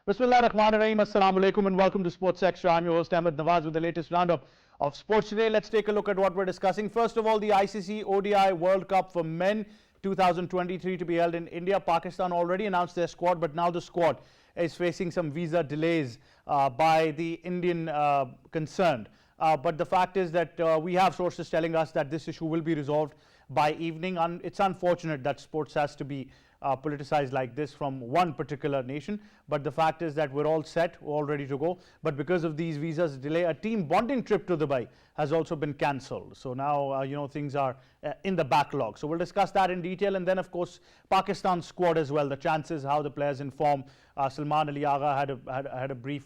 Bismillah Rahman Rahim. Assalamu alaikum and welcome to Sports Extra. I'm your host Ahmed Nawaz with the latest roundup of sports today. Let's take a look at what we're discussing. First of all, the ICC ODI World Cup for Men 2023 to be held in India. Pakistan already announced their squad, but now the squad is facing some visa delays by the Indian concerned. But the fact is that we have sources telling us that this issue will be resolved by evening. It's unfortunate that sports has to be politicized like this from one particular nation, but the fact is that we're all set, we're all ready to go. But because of these visas delay, a team bonding trip to Dubai has also been cancelled. So now things are in the backlog. So we'll discuss that in detail, and then of course Pakistan squad as well, the chances, how the players in form. Salman Ali Agha had a brief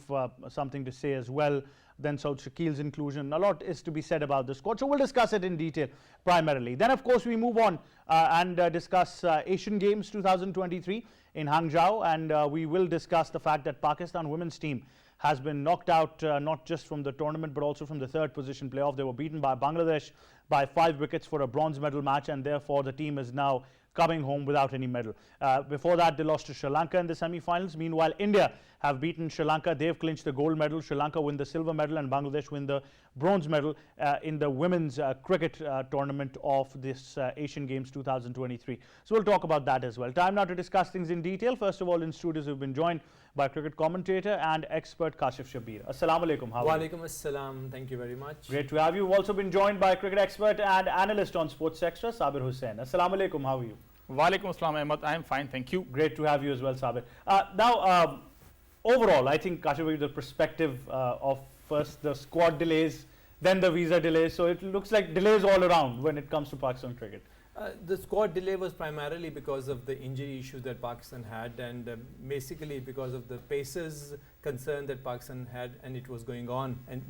something to say as well. Then Saud Shakil's inclusion. A lot is to be said about the squad, so we'll discuss it in detail primarily. Then of course we move on and discuss Asian Games 2023 in Hangzhou, and we will discuss the fact that Pakistan women's team has been knocked out not just from the tournament but also from the third position playoff. They were beaten by Bangladesh by 5 wickets for a bronze medal match, and therefore the team is now coming home without any medal. Before that, they lost to Sri Lanka in the semi-finals. Meanwhile, India have beaten Sri Lanka. They've clinched the gold medal. Sri Lanka win the silver medal, and Bangladesh win the bronze medal in the women's cricket tournament of this Asian Games 2023. So we'll talk about that as well. Time now to discuss things in detail. First of all, in studios we've been joined by cricket commentator and expert Kashif Shabir. Assalamu alaikum. How are you? Walaikum assalam. Thank you very much. Great to have you. We've also been joined by cricket expert and analyst on Sports Extra, Sabir Hussain. Assalamu alaikum. How are you? Walaikum assalam, Ahmed. I am fine, thank you. Great to have you as well, Sabir. Now, overall, I think Kashif, the perspective of first the squad delays, then the visa delays. So it looks like delays all around when it comes to Pakistan cricket. The squad delay was primarily because of the injury issue that Pakistan had, and basically because of the Pacers concern that Pakistan had, and it was going on, and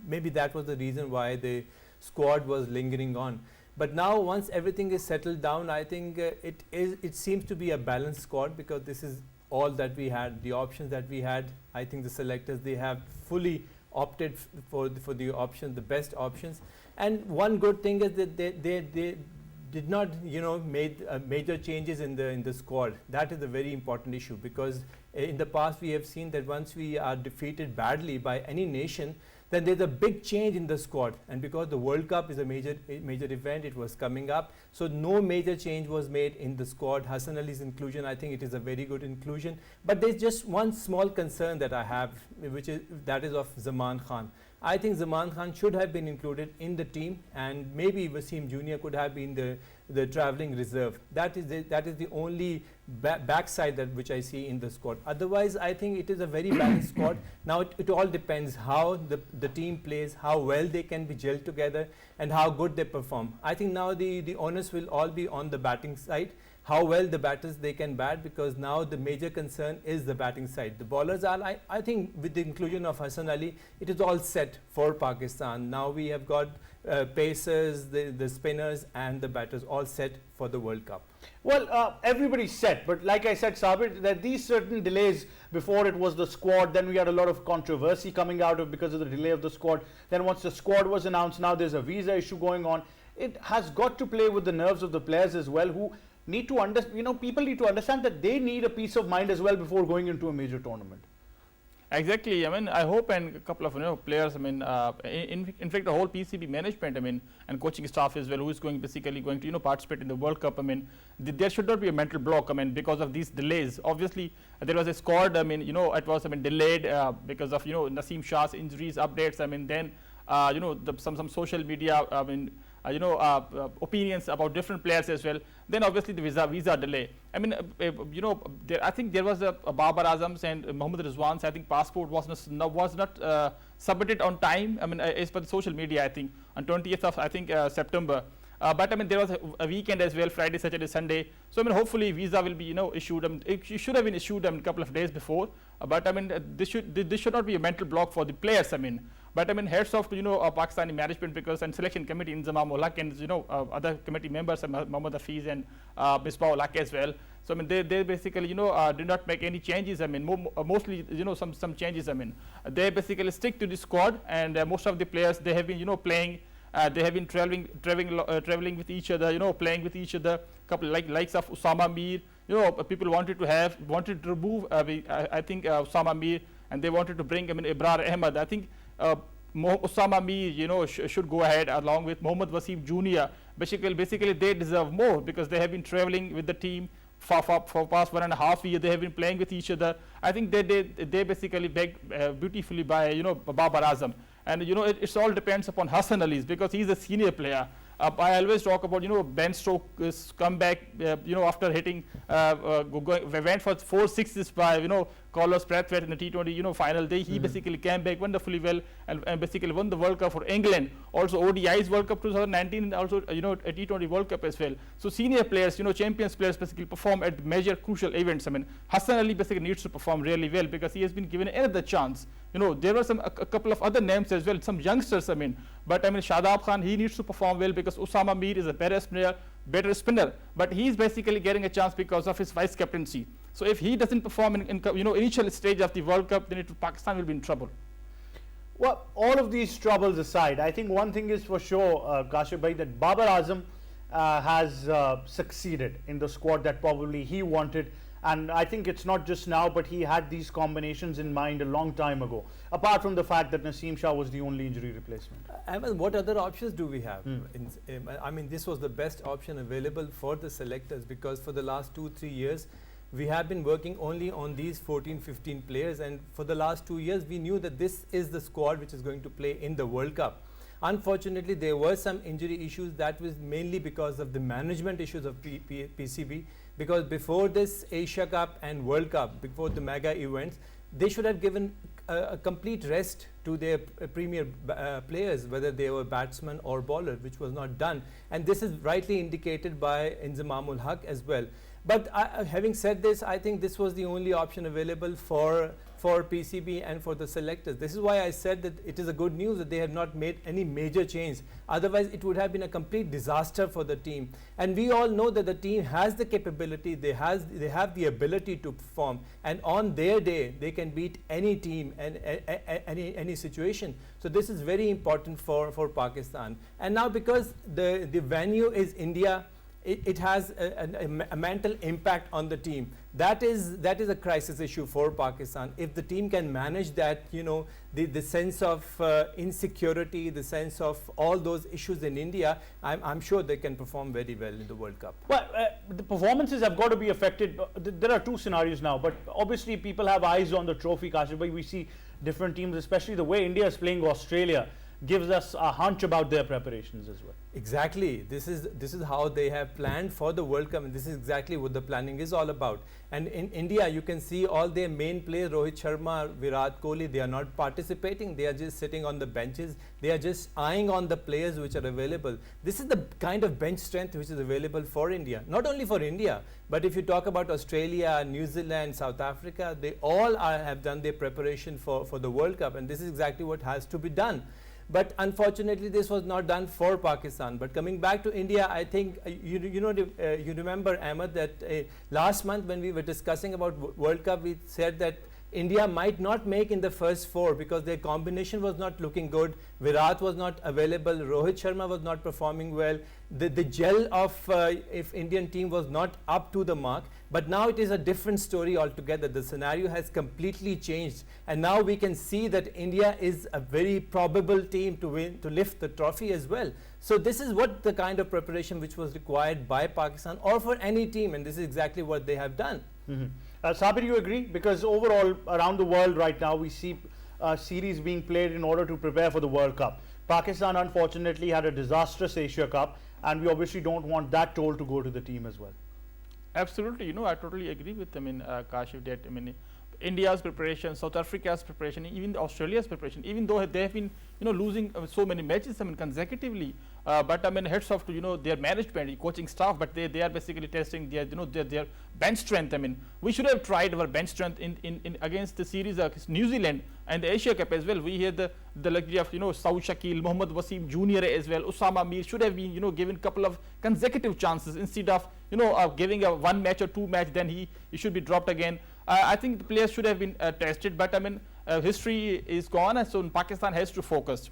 maybe that was the reason why the squad was lingering on. But now once everything is settled down, I think it seems to be a balanced squad, because this is all that we had, the options that we had. I think the selectors, they have fully opted for the options, the best options. And one good thing is that they did not made major changes in the squad. That is a very important issue, because in the past we have seen that once we are defeated badly by any nation, then there's a big change in the squad. And because the World Cup is a major event, it was coming up, so no major change was made in the squad. Hassan Ali's inclusion, I think it is a very good inclusion, but there's just one small concern that I have, that is of Zaman Khan. I think Zaman Khan should have been included in the team, and maybe Wasim Jr. could have been the travelling reserve. That is the only backside which I see in the squad. Otherwise, I think it is a very balanced squad. Now it all depends how the team plays, how well they can be gelled together, and how good they perform. I think now the onus will all be on the batting side, how well the batters they can bat, because now the major concern is the batting side. The bowlers are, I think with the inclusion of Hassan Ali, it is all set for Pakistan. Now we have got pacers, the spinners and the batters all set for the World Cup. Well, everybody's set, but like I said, Sabir, that these certain delays, before it was the squad, then we had a lot of controversy coming out of because of the delay of the squad. Then once the squad was announced, now there's a visa issue going on. It has got to play with the nerves of the players as well, who need to understand, people need to understand that they need a peace of mind as well before going into a major tournament. Exactly. I mean, I hope, and a couple of players. I mean, in fact, the whole PCB management. I mean, and coaching staff as well, who is basically going to participate in the World Cup. I mean, there should not be a mental block. I mean, because of these delays. Obviously, there was a squad. I mean, it was delayed because of Naseem Shah's injuries updates. I mean, then some social media. I mean. Opinions about different players as well. Then obviously the visa delay. I mean, I think there was a Babar Azam's and Mohammad Rizwan's, I think, passport was not submitted on time. I mean, as per the social media, I think on 20th of September. But I mean, there was a weekend as well, Friday, Saturday, Sunday. So I mean, hopefully visa will be issued. It should have been issued a couple of days before. But I mean, this should not be a mental block for the players. I mean. But I mean, heads off to Pakistani management, because and selection committee in Zaman Ulaq and other committee members, Mohammad Hafiz and Misbah Ulaq as well. So I mean, they basically did not make any changes. I mean, mostly some changes. I mean, they basically stick to the squad, and most of the players, they have been playing They have been traveling with each other, playing with each other. Couple likes of Usama Mir. People wanted to remove. I think Usama Mir, and they wanted to bring Ibrar Ahmed. I think Usama Mir, should go ahead along with Mohammad Wasim Jr. Basically, they deserve more because they have been traveling with the team for past 1.5 years. They have been playing with each other. I think they basically begged beautifully by Babar Azam. And it all depends upon Hassan Ali's because he's a senior player. I always talk about Ben Stokes' comeback. After hitting, went for 4 sixes by Carlos Brathwaite in the T20 final. He basically came back wonderfully well and basically won the World Cup for England. Also ODI's World Cup 2019 and also a T20 World Cup as well. So senior players, champions players basically perform at major crucial events. I mean, Hassan Ali basically needs to perform really well because he has been given another chance. There were a couple of other names as well, some youngsters. But Shadab Khan, he needs to perform well because Usama Mir is a better spinner, but he's basically getting a chance because of his vice captaincy. So if he doesn't perform in initial stage of the World Cup, then Pakistan will be in trouble. Well, all of these troubles aside, I think one thing is for sure, Kashif bhai, that Babar Azam has succeeded in the squad that probably he wanted. And I think it's not just now, but he had these combinations in mind a long time ago, apart from the fact that Naseem Shah was the only injury replacement. What other options do we have? This was the best option available for the selectors because for the last 2-3 years, we have been working only on these 14-15 players, and for the last 2 years, we knew that this is the squad which is going to play in the World Cup. Unfortunately, there were some injury issues. That was mainly because of the management issues of PCB. Because before this Asia Cup and World Cup, before the mega events, they should have given a complete rest to their premier players, whether they were batsmen or bowler, which was not done. And this is rightly indicated by Inzamam ul Haq as well. But having said this, I think this was the only option available for PCB and for the selectors. This is why I said that it is a good news that they have not made any major change. Otherwise, it would have been a complete disaster for the team. And we all know that the team has the capability, they have the ability to perform. And on their day, they can beat any team and any situation. So this is very important for Pakistan. And now because the venue is India, it has a mental impact on the team. That is a crisis issue for Pakistan. If the team can manage that, the sense of insecurity, the sense of all those issues in India, I'm sure they can perform very well in the World Cup. Well, the performances have got to be affected. There are two scenarios now, but obviously people have eyes on the trophy, Kashif bhai. We see different teams, especially the way India is playing Australia, gives us a hunch about their preparations as well. Exactly. This is how they have planned for the World Cup, and this is exactly what the planning is all about. And in India, you can see all their main players, Rohit Sharma, Virat Kohli, they are not participating. They are just sitting on the benches. They are just eyeing on the players which are available. This is the kind of bench strength which is available for India. Not only for India, but if you talk about Australia, New Zealand, South Africa, they all have done their preparation for the World Cup, and this is exactly what has to be done. But unfortunately, this was not done for Pakistan. But coming back to India, I think you remember, Ahmed, that last month when we were discussing about World Cup, we said that India might not make in the first 4 because their combination was not looking good. Virat was not available. Rohit Sharma was not performing well. The gel of if Indian team was not up to the mark. But now it is a different story altogether. The scenario has completely changed. And now we can see that India is a very probable team to win, to lift the trophy as well. So this is what the kind of preparation which was required by Pakistan or for any team. And this is exactly what they have done. Sabir, you agree? Because overall, around the world right now, we see series being played in order to prepare for the World Cup. Pakistan, unfortunately, had a disastrous Asia Cup, and we obviously don't want that toll to go to the team as well. Absolutely, I totally agree with Kashif that India's preparation, South Africa's preparation, even Australia's preparation, even though they have been losing so many matches consecutively, but heads off to their management, coaching staff, but they are basically testing their their bench strength. We should have tried our bench strength in against the series against New Zealand and the Asia Cup as well. We had the luxury of Saud Shakil, Mohammad Wasim Jr. as well. Usama Mir should have been given a couple of consecutive chances instead of giving a 1 match or 2 match, then he should be dropped again. I think the players should have been tested, but history is gone, and so Pakistan has to focus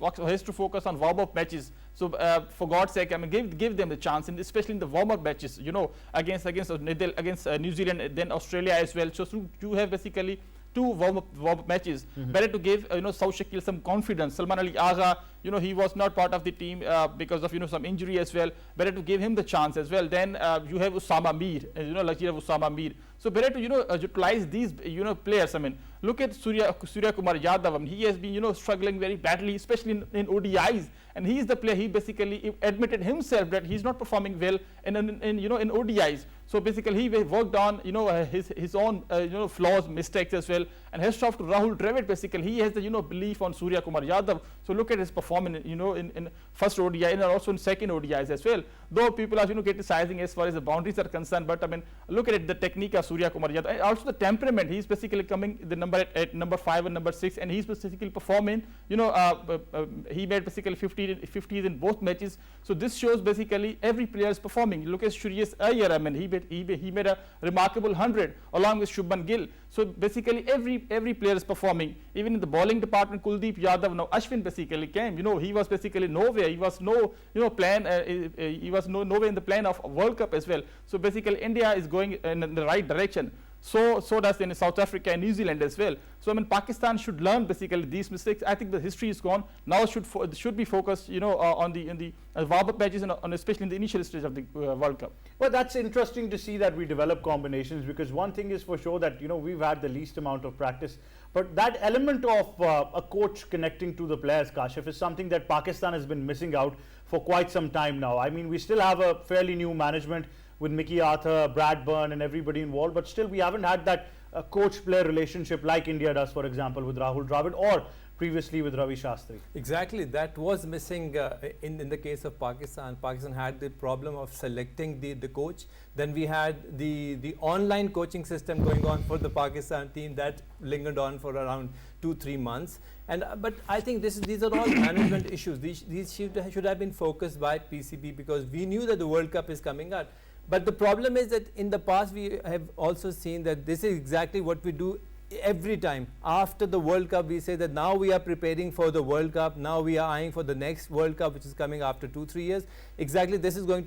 on warm-up matches. So for God's sake, I mean, give them the chance, and especially in the warm-up matches, you know, against New Zealand, then Australia as well. So you have basically 2 warm-up matches. Better to give South Shakil some confidence. Salman Ali Agha, you know, he was not part of the team because of some injury as well. Better to give him the chance as well. Then you have Usama Mir, like you have Usama Mir. So better to utilize these players. I mean, look at Surya Kumar Yadav. I mean, he has been struggling very badly, especially in ODIs. And he is the player. He basically admitted himself that he's not performing well in ODIs. So basically, he worked on his own flaws, mistakes as well. And hats off to Rahul Dravid. Basically, he has the belief on Surya Kumar Yadav. So look at his performance, in first ODI and also in second ODIs as well. Though people are criticizing as far as the boundaries are concerned, but I mean, look at it, the technique of Surya Kumar Yadav, and also the temperament. He's basically coming the number at number 5 and number 6, and he's basically performing. He made basically 50s in both matches. So this shows basically every player is performing. Look at Shreyas Iyer. I mean, he made a remarkable 100 along with Shubman Gill. So basically every player is performing. Even in the bowling department, Kuldeep Yadav, now Ashwin basically came. He was basically nowhere. He was plan. He was nowhere in the plan of World Cup as well. So basically India is going in the right direction. So does in South Africa and New Zealand as well. So I mean, Pakistan should learn basically these mistakes. I think the history is gone. Now should be focused, on the warm-up matches and especially in the initial stage of the World Cup. Well, that's interesting to see that we develop combinations, because one thing is for sure that we've had the least amount of practice, but that element of a coach connecting to the players, Kashif, is something that Pakistan has been missing out for quite some time now. I mean, we still have a fairly new management with Mickey Arthur, Brad Byrne and everybody involved, but still we haven't had that coach-player relationship like India does, for example, with Rahul Dravid or previously with Ravi Shastri. Exactly, that was missing in the case of Pakistan. Pakistan had the problem of selecting the coach. Then we had the online coaching system going on for the Pakistan team that lingered on for around 2-3 months. And but I think these are all management issues. These should have been focused by PCB, because we knew that the World Cup is coming up. But the problem is that in the past we have also seen that this is exactly what we do every time. After the World Cup, we say that now we are preparing for the World Cup, now we are eyeing for the next World Cup, which is coming after 2-3 years. Exactly, this is going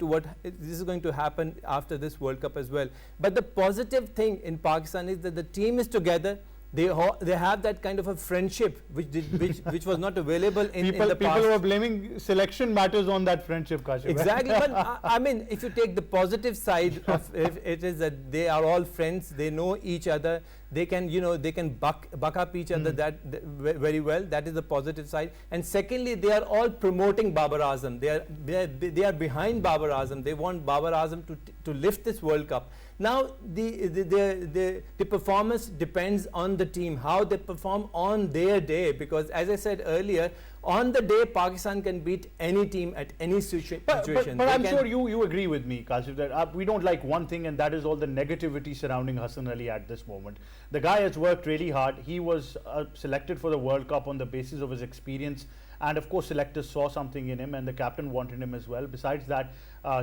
to happen after this World Cup as well. But the positive thing in Pakistan is that the team is together. They have that kind of a friendship which was not available in the past. People were blaming selection matters on that friendship, Kashif. Exactly, but I mean, if you take the positive side of it is that they are all friends, they know each other, they can buck up each other very well. That is the positive side. And secondly, they are all promoting Babar Azam. They are behind Babar Azam. They want Babar Azam to lift this World Cup. Now the performance depends on the team, how they perform on their day, because as I said earlier, on the day Pakistan can beat any team at any situation. But I'm sure you agree with me, Kashif, that we don't like one thing, and that is all the negativity surrounding Hassan Ali at this moment. The guy has worked really hard. He was selected for the World Cup on the basis of his experience, and of course selectors saw something in him and the captain wanted him as well. Besides that,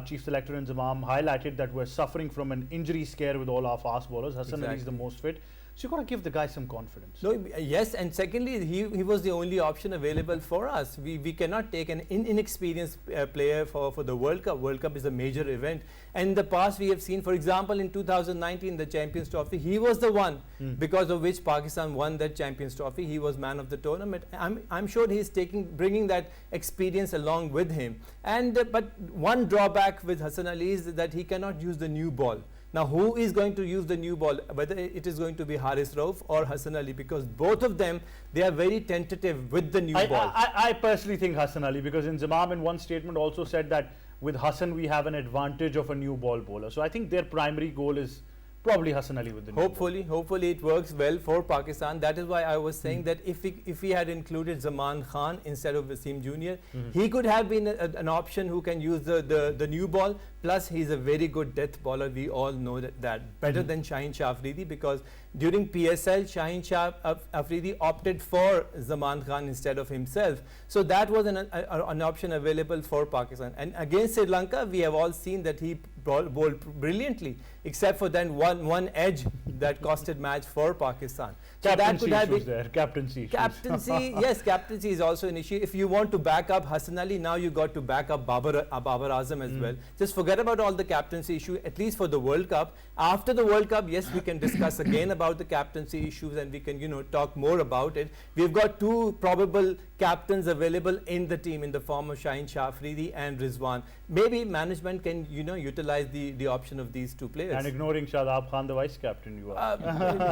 Chief Selector Inzamam highlighted that we're suffering from an injury scare with all our fast bowlers. Hassan Ali is the most fit. So you've got to give the guy some confidence. No, yes, and secondly, he was the only option available for us. We cannot take an inexperienced player for the World Cup. World Cup is a major event. And in the past, we have seen, for example, in 2019, the Champions Trophy, he was the one because of which Pakistan won that Champions Trophy. He was man of the tournament. I'm sure he's bringing that experience along with him. And but one drawback with Hassan Ali is that he cannot use the new ball. Now, who is going to use the new ball, whether it is going to be Haris Rauf or Hassan Ali, because both of them, they are very tentative with the new ball. I personally think Hassan Ali, because Inzamam in one statement also said that with Hassan we have an advantage of a new ball bowler. So I think their primary goal is probably Hassan Ali with the new ball. Hopefully it works well for Pakistan. That is why I was saying that if we had included Zaman Khan instead of Wasim Jr., he could have been an option who can use the new ball. Plus, he's a very good death bowler. We all know that better than Shaheen Shah Afridi, because during PSL, Shaheen Shah Afridi opted for Zaman Khan instead of himself. So that was an option available for Pakistan. And against Sri Lanka, we have all seen that he bowled brilliantly, except for then one edge that costed match for Pakistan. So that Captaincy could have issues been there. Captaincy issues. captaincy. Yes, captaincy is also an issue. If you want to back up Hassan Ali, now you got to back up Babar Azam as well. Just forget about all the captaincy issue, at least for the World Cup. After the World Cup, yes, we can discuss again about the captaincy issues, and we can, talk more about it. We've got two probable captains available in the team in the form of Shaheen Shah Afridi and Rizwan. Maybe management can, utilize the option of these two players. And ignoring Shadab Khan, the vice captain, you are.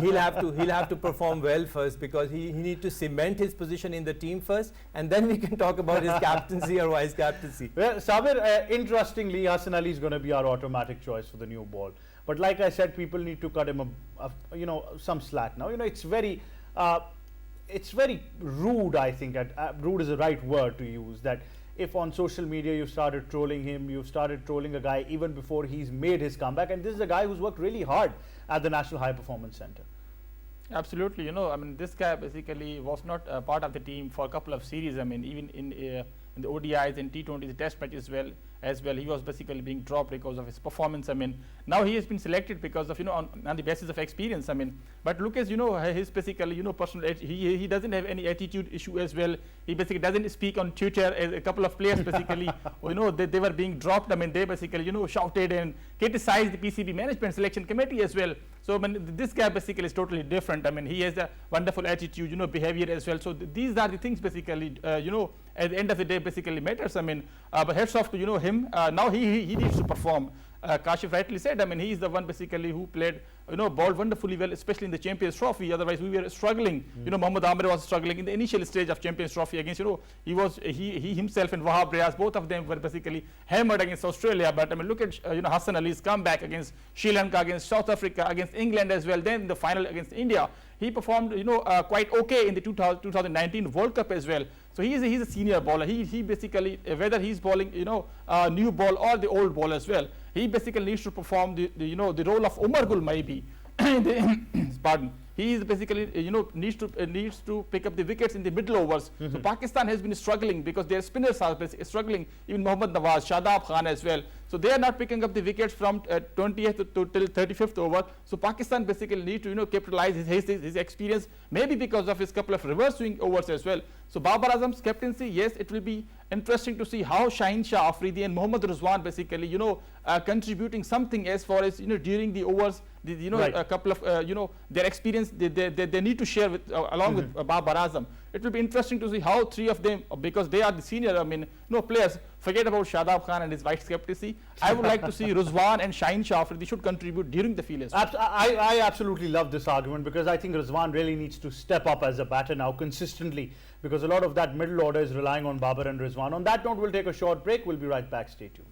He'll have to perform well first, because he need to cement his position in the team first, and then we can talk about his captaincy or vice captaincy. Well, Sabir, interestingly, Hassan Ali is going to be our automatic choice for the new ball. But like I said, people need to cut him, some slack now. It's very rude, I think. Rude is the right word to use. That if on social media you started trolling him, you started trolling a guy even before he's made his comeback. And this is a guy who's worked really hard at the National High Performance Center. Absolutely, this guy basically was not part of the team for a couple of series. Even in the ODIs and T20s, the Test matches as well, he was basically being dropped because of his performance. Now he has been selected because of on the basis of experience. But look as his basically personal. He doesn't have any attitude issue as well. He basically doesn't speak on Twitter. As a couple of players basically, they were being dropped. They basically shouted and criticized the PCB management selection committee as well. So this guy basically is totally different. He has a wonderful attitude, behavior as well. So these are the things basically, at the end of the day basically matters. But heads off to him. Now he needs to perform. Kashif rightly said, he is the one basically who played, bowled wonderfully well, especially in the Champions Trophy. Otherwise, we were struggling. Mohammad Amir was struggling in the initial stage of Champions Trophy against, he himself and Wahab Riaz, both of them were basically hammered against Australia. But look at, Hassan Ali's comeback against Sri Lanka, against South Africa, against England as well. Then the final against India, he performed, quite okay in the 2019 World Cup as well. So he's a senior bowler. He basically, whether he's bowling, new ball or the old ball as well, he basically needs to perform the role of Umar Gul maybe. Pardon. He is basically, needs to pick up the wickets in the middle overs. So Pakistan has been struggling because their spinners are struggling. Even Mohammad Nawaz, Shadab Khan as well. So they are not picking up the wickets from 20th to till 35th over. So Pakistan basically need to capitalize his experience, maybe because of his couple of reverse swing overs as well. So Babar Azam's captaincy, yes, it will be interesting to see how Shaheen Shah Afridi and Mohammad Rizwan basically contributing something as far as during the overs, right. A couple of their experience they need to share with along with Babar Azam. It will be interesting to see how three of them, because they are the senior players. Forget about Shadab Khan and his vice captaincy. I would like to see Rizwan and Shaheen Shah Afridi should contribute during the field as well. I absolutely love this argument, because I think Rizwan really needs to step up as a batter now consistently, because a lot of that middle order is relying on Babar and Rizwan. On that note, we'll take a short break. We'll be right back. Stay tuned.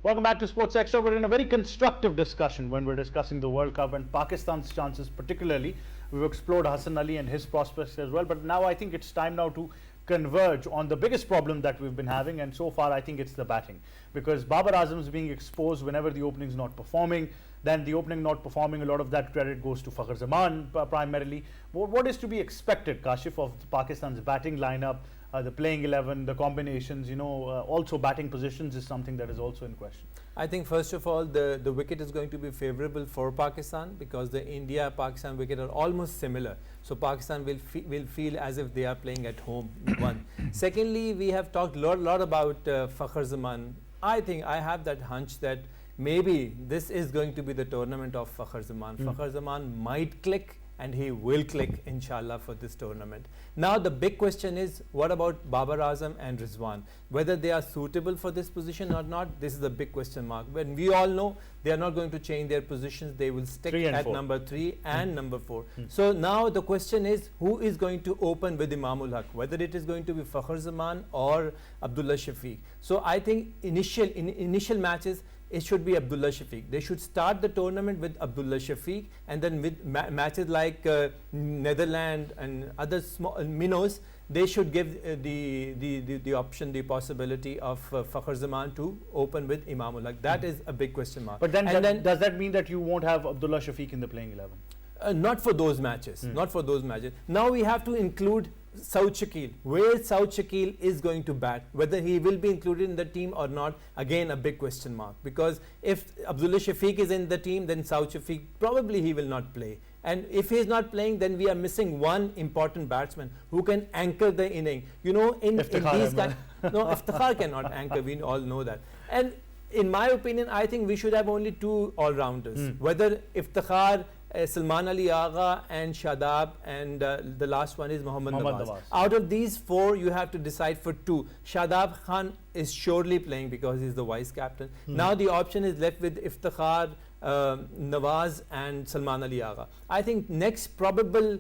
Welcome back to Sports Extra. We're in a very constructive discussion when we're discussing the World Cup and Pakistan's chances particularly. We've explored Hassan Ali and his prospects as well, but now I think it's time now to converge on the biggest problem that we've been having, and so far I think it's the batting. Because Babar Azam is being exposed whenever the opening's not performing. Then the opening not performing, a lot of that credit goes to Fakhar Zaman primarily. What is to be expected, Kashif, of Pakistan's batting lineup? The playing 11, the combinations, also batting positions is something that is also in question. I think first of all, the wicket is going to be favorable for Pakistan because the India-Pakistan wicket are almost similar. So Pakistan will feel as if they are playing at home, one. Secondly, we have talked a lot about Fakhar Zaman. I think I have that hunch that maybe this is going to be the tournament of Fakhar Zaman. Fakhar Zaman might click, and he will click, inshallah, for this tournament. Now the big question is, what about Babar Azam and Rizwan? Whether they are suitable for this position or not, this is a big question mark. When we all know they are not going to change their positions, they will stick at number 3 and number 4. So now the question is, who is going to open with Imamul Haq? Whether it is going to be Fakhar Zaman or Abdullah Shafiq. So I think initial matches, it should be Abdullah Shafiq. They should start the tournament with Abdullah Shafiq, and then with matches like Netherlands and other small minnows, they should give the option, the possibility of Fakhar Zaman to open with Imamul Haq. That is a big question mark. But then, does that mean that you won't have Abdullah Shafiq in the playing 11? Not for those matches. Not for those matches. Now we have to include Saud Shakil. Where Saud Shakil is going to bat, whether he will be included in the team or not, again a big question mark. Because if Abdullah Shafiq is in the team, then Saud Shafiq probably he will not play. And if he is not playing, then we are missing one important batsman who can anchor the inning. In these kind, no, Iftikhar cannot anchor. We all know that. And in my opinion, I think we should have only 2 all-rounders. Whether Iftikhar, Salman Ali Agha and Shadab, and the last one is Mohammad Nawaz. Out of these 4, you have to decide for 2. Shadab Khan is surely playing because he's the vice captain. Now the option is left with Iftikhar, Nawaz and Salman Ali Agha. I think next probable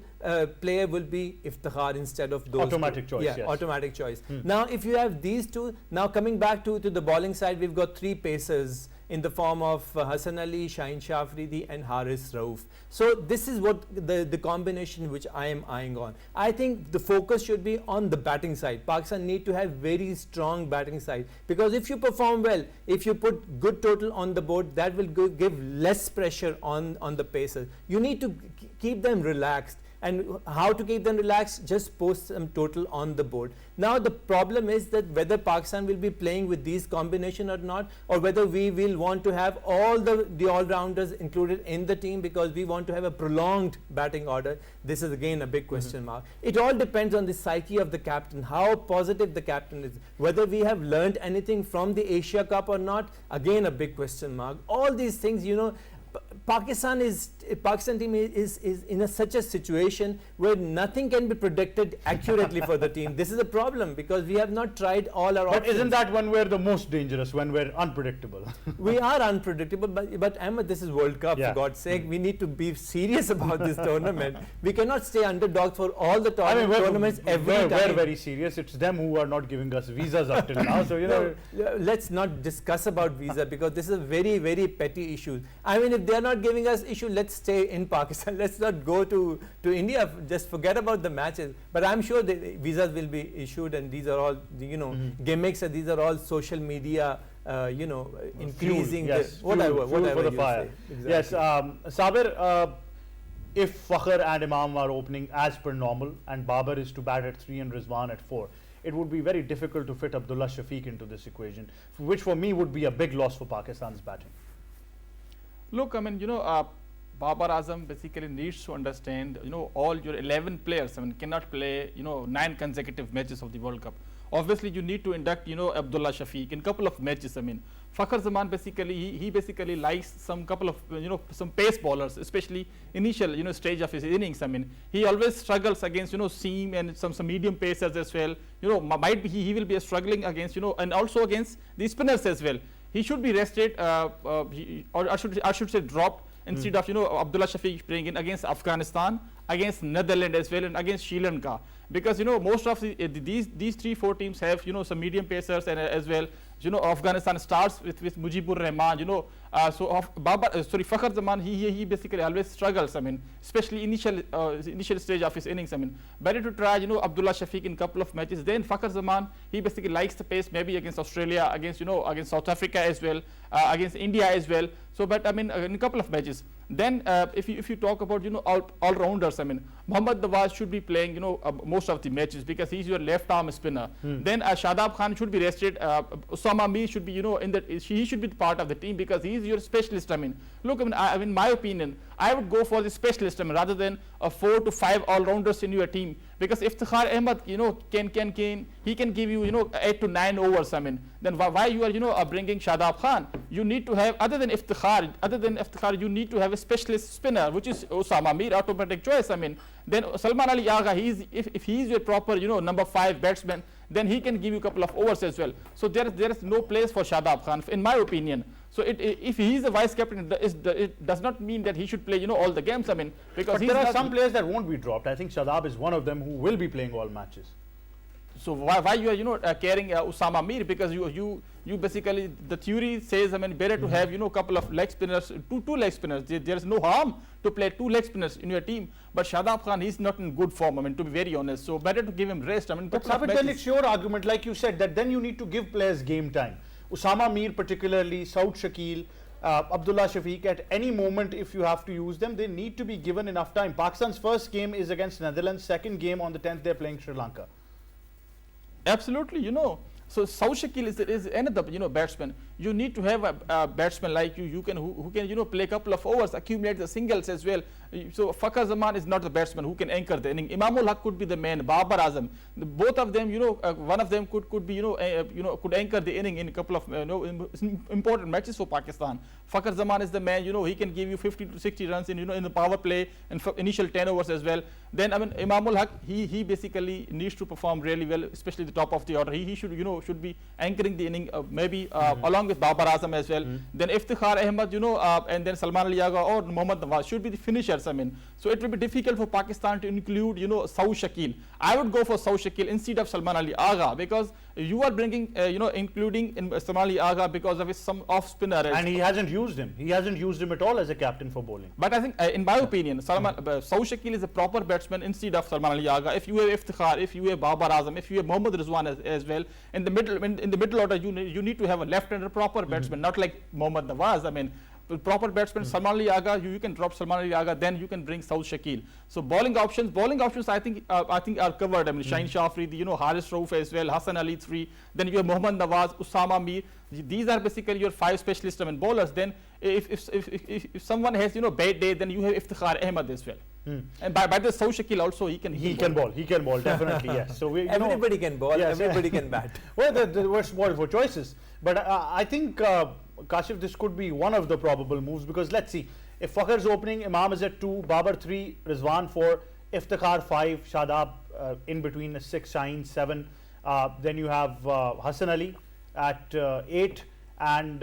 player will be Iftikhar instead of those automatic choice. Yeah, yes. Automatic choice. Now if you have these 2, now coming back to the bowling side, we've got 3 pacers in the form of Hassan Ali, Shaheen Shah Afridi and Haris Rauf. So this is what the combination which I am eyeing on. I think the focus should be on the batting side. Pakistan need to have very strong batting side, because if you perform well, if you put good total on the board, that will give less pressure on the pacers. You need to keep them relaxed. And how to keep them relaxed? Just post some total on the board. Now the problem is that whether Pakistan will be playing with these combination or not, or whether we will want to have all the all-rounders included in the team because we want to have a prolonged batting order. This is again a big question mark. It all depends on the psyche of the captain, how positive the captain is, whether we have learned anything from the Asia Cup or not, again a big question mark. All these things, Pakistan team is in such a situation where nothing can be predicted accurately for the team. This is a problem because we have not tried all our options. But isn't that when we're the most dangerous, when we're unpredictable? We are unpredictable, but Ahmed, this is World Cup, for God's sake. We need to be serious about this tournament. We cannot stay underdogs for all the tournaments every time. We're very serious. It's them who are not giving us visas up till now. So, let's not discuss about visa because this is a very, very petty issue. I mean, if they're not giving us issue, let's stay in Pakistan. Let's not go to India. Just forget about the matches. But I'm sure the visas will be issued, and these are all gimmicks. And these are all social media. Increasing whatever for the fire. Exactly. Yes, Sabir. If Fakhar and Imam are opening as per normal, and Babar is to bat at 3 and Rizwan at 4, it would be very difficult to fit Abdullah Shafiq into this equation, which for me would be a big loss for Pakistan's batting. Look, I mean, Babar Azam basically needs to understand, all your 11 players, cannot play, 9 consecutive matches of the World Cup. Obviously, you need to induct, Abdullah Shafiq in couple of matches. I mean, Fakhar Zaman basically, he basically likes some couple of, some pace bowlers, especially initial, stage of his innings. I mean, he always struggles against, seam and some medium pacers as well. Might be he will be struggling against, and also against the spinners as well. He should be rested, or I should say dropped instead of Abdullah Shafiq playing in against Afghanistan against Netherlands as well, and against Sri Lanka. Because most of these 3-4 teams have some medium pacers, and as well Afghanistan starts with Mujibur Rahman. Fakhar Zaman, he basically always struggles. I mean, especially initial stage of his innings. I mean, better to try Abdullah Shafiq in couple of matches. Then Fakhar Zaman, he basically likes the pace, maybe against Australia, against against South Africa as well, against India as well. So, but I mean, in a couple of matches. Then if you talk about all rounders, I mean, Mohammad Nawaz should be playing most of the matches because he's your left arm spinner. Then Shadab Khan should be rested. Usama Mir should be he should be part of the team because he's your specialist. I mean, look, I mean, in my opinion, I would go for the specialist, I mean, rather than 4 to 5 all rounders in your team, because if Iftikhar Ahmed he can give you 8 to 9 overs. I mean, then why you are bringing Shadab Khan? You need to have, other than Iftikhar, you need to have a specialist spinner, which is Usama Mir, automatic choice. I mean, then Salman Ali Agha, if he is your proper number 5 batsman, then he can give you a couple of overs as well. So there is no place for Shadab Khan, in my opinion. So if he is a vice captain, it does not mean that he should play all the games. I mean, because but there are some players that won't be dropped. I think Shadab is one of them who will be playing all matches. So why you are carrying Usama Mir? Because you basically, the theory says, I mean, better to have a couple of leg spinners, two leg spinners. There is no harm to play 2 leg spinners in your team. But Shadab Khan, he's not in good form, I mean, to be very honest. So better to give him rest. I mean, but then it's your argument, like you said, that then you need to give players game time. Usama Mir particularly, Saud Shakil, Abdullah Shafiq, at any moment if you have to use them, they need to be given enough time. Pakistan's first game is against Netherlands, second game on the 10th they're playing Sri Lanka. Absolutely, So Saud Shakil is another batsman. You need to have a batsman like you who can play a couple of overs, accumulate the singles as well. So Fakhar Zaman is not the batsman who can anchor the inning. Imamul Haq could be the man. Babar Azam, both of them, one of them could be could anchor the inning in a couple of important matches for Pakistan. Fakhar Zaman is the man. He can give you 50 to 60 runs in the power play and initial 10 overs as well. Then I mean, Imamul Haq, he basically needs to perform really well, especially the top of the order. He should should be anchoring the inning, maybe along with Babar Azam as well. Then Iftikhar Ahmed, and then Salman Ali Agha or Mohammad Nawaz should be the finishers. I mean, so it will be difficult for Pakistan to include Saud Shakil. I would go for Saud Shakil instead of Salman Ali Agha, because you are bringing including in Salman Ali Agha because of his some off spinner. And he hasn't used him. He hasn't used him at all as a captain for bowling. But I think, in my opinion, Saud Shakil is a proper batsman instead of Salman Ali Agha. If you have Iftikhar, if you have Babar Azam, if you have Mohammad Rizwan as well, in the middle order, you need to have a left-hander proper batsman, not like Mohammad Nawaz. I mean, proper batsman, Salman Ali Agha, you can drop Salman Ali Agha, then you can bring Saud Shakil. So bowling options, I think are covered. I mean, Shaheen Shah Afridi, Haris Rauf as well, Hassan Ali 3. Then you have Mohammad Nawaz, Usama Mir. These are basically your 5 specialist bowlers. Then if someone has bad day, then you have Iftikhar Ahmed as well. And by the Saud Shakil also he can bowl. He can bowl definitely. Yes. So everybody can bowl. Yes. Everybody can bat. Well, there were more choices, but I think Kashif, this could be one of the probable moves, because let's see, if Fakhar's opening, Imam is at 2, Babar 3, Rizwan 4, Iftikhar 5, Shadab in between 6, Shaheen 7, then you have Hassan Ali at 8, and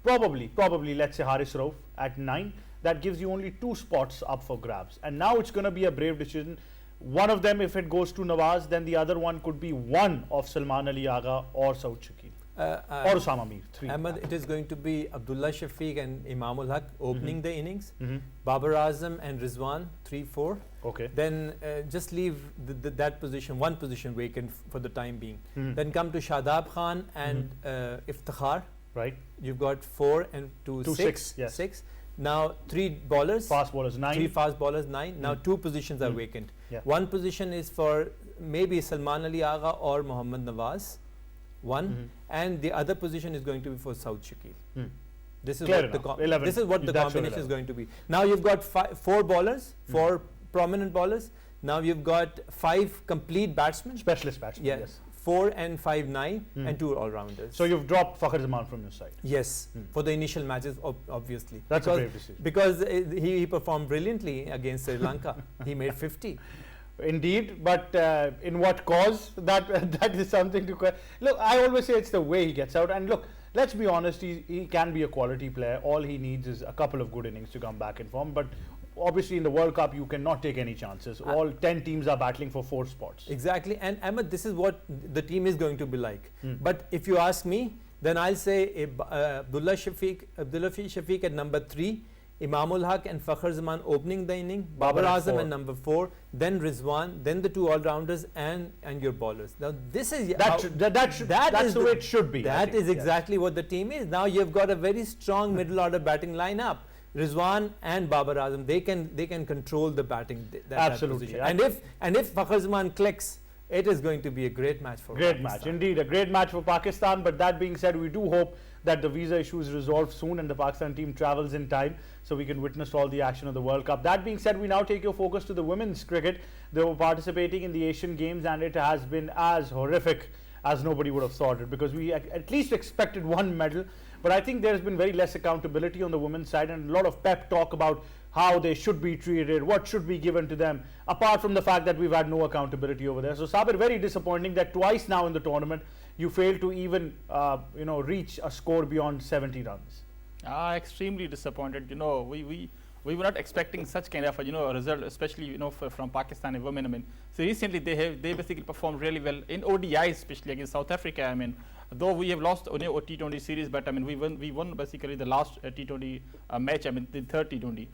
probably let's say Haris Rauf at 9. That gives you only 2 spots up for grabs, and now it's going to be a brave decision. One of them, if it goes to Nawaz, then the other one could be one of Salman Ali Agha or Saud Shakil. Or Usama Mir, 3. Ahmed, it is going to be Abdullah Shafiq and Imamul Haq opening the innings. Babar Azam and Rizwan 3-4. Okay. Then just leave that position, one position vacant for the time being. Then come to Shadab Khan and Iftikhar. Right. You've got 4 and 2, 6. Yes. 6. Now 3 bowlers. Fast bowlers 9. 3 fast bowlers 9. Now 2 positions are vacant. Yeah. One position is for maybe Salman Ali Agha or Mohammad Nawaz. 1. And the other position is going to be for Saud Shakil. This is what the combination is going to be. Now you've got 4 bowlers, 4 prominent bowlers. Now you've got 5 complete batsmen. Specialist batsmen. Yes. 4 and 5, 9 and 2 all-rounders. So you've dropped Fakhar Zaman from your side. Yes, for the initial matches, obviously. That's a brave decision. Because he performed brilliantly against Sri Lanka. He made 50. Indeed, but in what cause? That is something to look. I always say it's the way he gets out. And look, let's be honest, he can be a quality player. All he needs is a couple of good innings to come back in form. But obviously in the World Cup you cannot take any chances. All 10 teams are battling for 4 spots. Exactly, and Ahmed, this is what the team is going to be like. But if you ask me, then I'll say Abdullah Shafiq at number 3, Imamul Haq and Fakhr Zaman opening the inning, Babar Babar at Azam 4. at number 4, then Rizwan, then the 2 all-rounders and your bowlers. Now this is That's the way it should be. I That think. is exactly what the team is. Now you've got a very strong middle order batting lineup. Rizwan and Babar Azam, they can control the batting. Absolutely. That and if Fakhr Zaman clicks, it is going to be a great match for Great Pakistan. match, indeed, a great match for Pakistan. But that being said, we do hope that the visa issue is resolved soon and the Pakistan team travels in time so we can witness all the action of the World Cup. That being said, we now take your focus to the women's cricket. They were participating in the Asian Games and it has been as horrific as nobody would have thought it, because we at least expected 1 medal. But I think there's been very less accountability on the women's side and a lot of pep talk about how they should be treated, what should be given to them, apart from the fact that we've had no accountability over there. So Sabir, very disappointing that twice now in the tournament you failed to even reach a score beyond 70 runs. Extremely disappointed. We were not expecting such kind of a result, especially from Pakistani women. I mean, so recently they basically performed really well in ODI, especially against South Africa. I mean, though we have lost a T20 series, but I mean we won basically the last T20 match. I mean the third T20.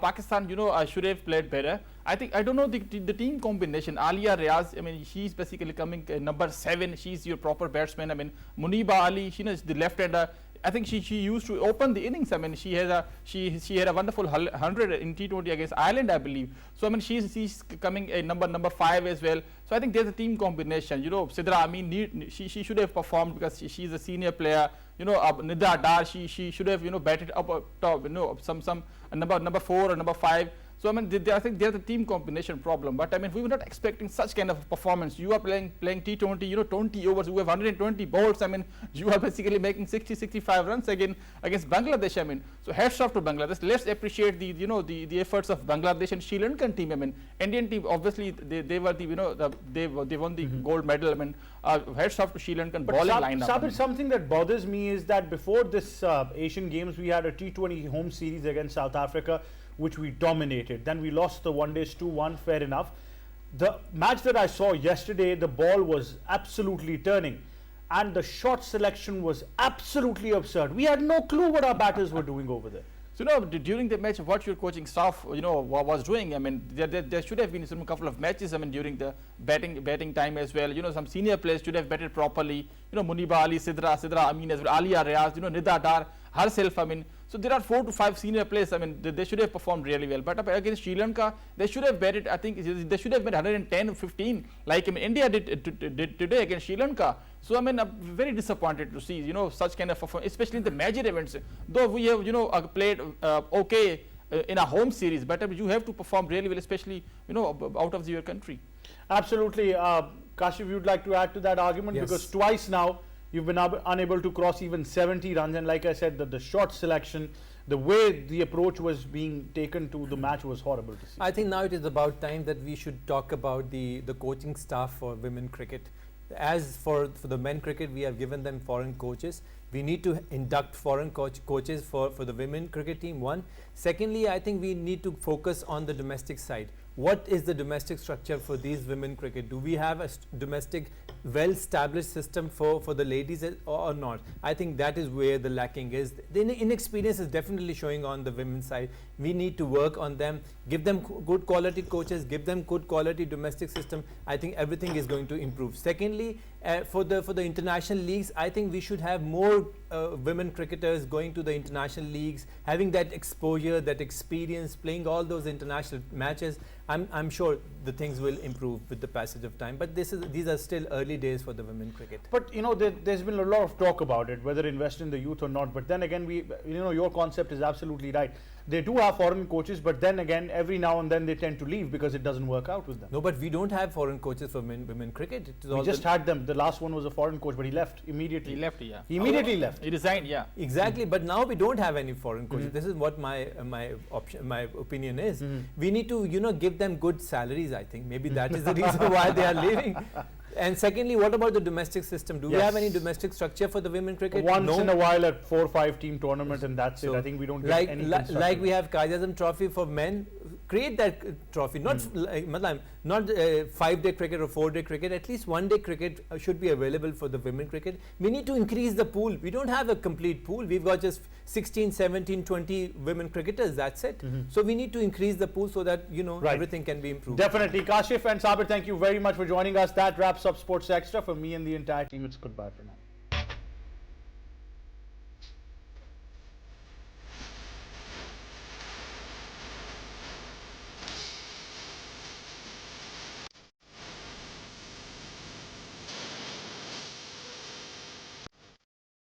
Pakistan, should have played better. I don't know the team combination. Alia Riaz, I mean, she's basically coming number 7. She's your proper batsman. I mean, Muniba Ali, she is the left-hander. I think she used to open the innings. I mean, she had a wonderful 100 in T20 against Ireland, I believe. So I mean, she's coming number 5 as well. So I think there's a team combination. Sidra Amin, she should have performed because she's a senior player. Nida Dar, she should have batted up top. Some number 4 or number 5. So I mean, I think there's a team combination problem. But I mean, we were not expecting such kind of performance. You are playing T20, 20 overs. You have 120 balls. I mean, you are basically making 60-65 runs against Bangladesh. I mean, so hats off to Bangladesh. Let's appreciate the efforts of Bangladesh and Sri Lankan team. I mean, Indian team obviously they were they won the gold medal. I mean, hats off to Sri Lankan bowling lineup. Sabir, something that bothers me is that before this Asian Games, we had a T20 home series against South Africa, which we dominated. Then we lost the one days 2-1, fair enough. The match that I saw yesterday, the ball was absolutely turning and the shot selection was absolutely absurd. We had no clue what our batters were doing over there. So during the match, what your coaching staff was doing, I mean, there should have been some couple of matches. I mean, during the batting time as well. Some senior players should have batted properly. Muniba Ali, Sidra Amin as well, Alia Riaz, Nida Dar herself. I mean, so there are 4 to 5 senior players. I mean, they should have performed really well. But against Sri Lanka, they should have batted. I think they should have made 110 or 15, like India did today against Sri Lanka. So I mean, I'm very disappointed to see such kind of performance, especially in the major events. Though we have played okay in a home series, but you have to perform really well, especially out of your country. Absolutely, Kashif, you'd like to add to that argument? Yes. Because twice now you've been unable to cross even 70 runs, and like I said, the shot selection, the way the approach was being taken to the match was horrible to see. I think now it is about time that we should talk about the coaching staff for women cricket. As for the men cricket, we have given them foreign coaches. We need to induct foreign coaches for the women cricket team, one. Secondly, I think we need to focus on the domestic side. What is the domestic structure for these women cricket? Do we have a domestic well-established system for the ladies or not? I think that is where the lacking is. The inexperience is definitely showing on the women's side. We need to work on them, give them good quality coaches, give them good quality domestic system. I think everything is going to improve. Secondly, for the international leagues, I think we should have more women cricketers going to the international leagues, having that exposure, that experience, playing all those international matches. I'm sure the things will improve with the passage of time, but these are still early days for the women cricket. But there's been a lot of talk about it, whether invest in the youth or not. But then again, your concept is absolutely right. They do have foreign coaches, but then again, every now and then they tend to leave because it doesn't work out with them. No, but we don't have foreign coaches for women cricket. We just had them. The last one was a foreign coach, but he left immediately. He left, yeah. He immediately left. He resigned, yeah. Exactly, but now we don't have any foreign coaches. This is what my opinion is. We need to give them good salaries. I think maybe that is the reason why they are leaving. And secondly, what about the domestic system? Do we have any domestic structure for the women cricket? Once in a while at 4 or 5 team tournament, and that's it. I think we don't get any like we have Qaid Azam Trophy for men. create that trophy. Not not 5-day cricket or 4-day cricket. At least 1-day cricket should be available for the women cricket. We need to increase the pool. We don't have a complete pool. We've got just 16, 17, 20 women cricketers. That's it. So we need to increase the pool so that everything can be improved. Definitely. Kashif and Sabir, thank you very much for joining us. That wraps up Sports Extra. For me and the entire team, it's goodbye for now.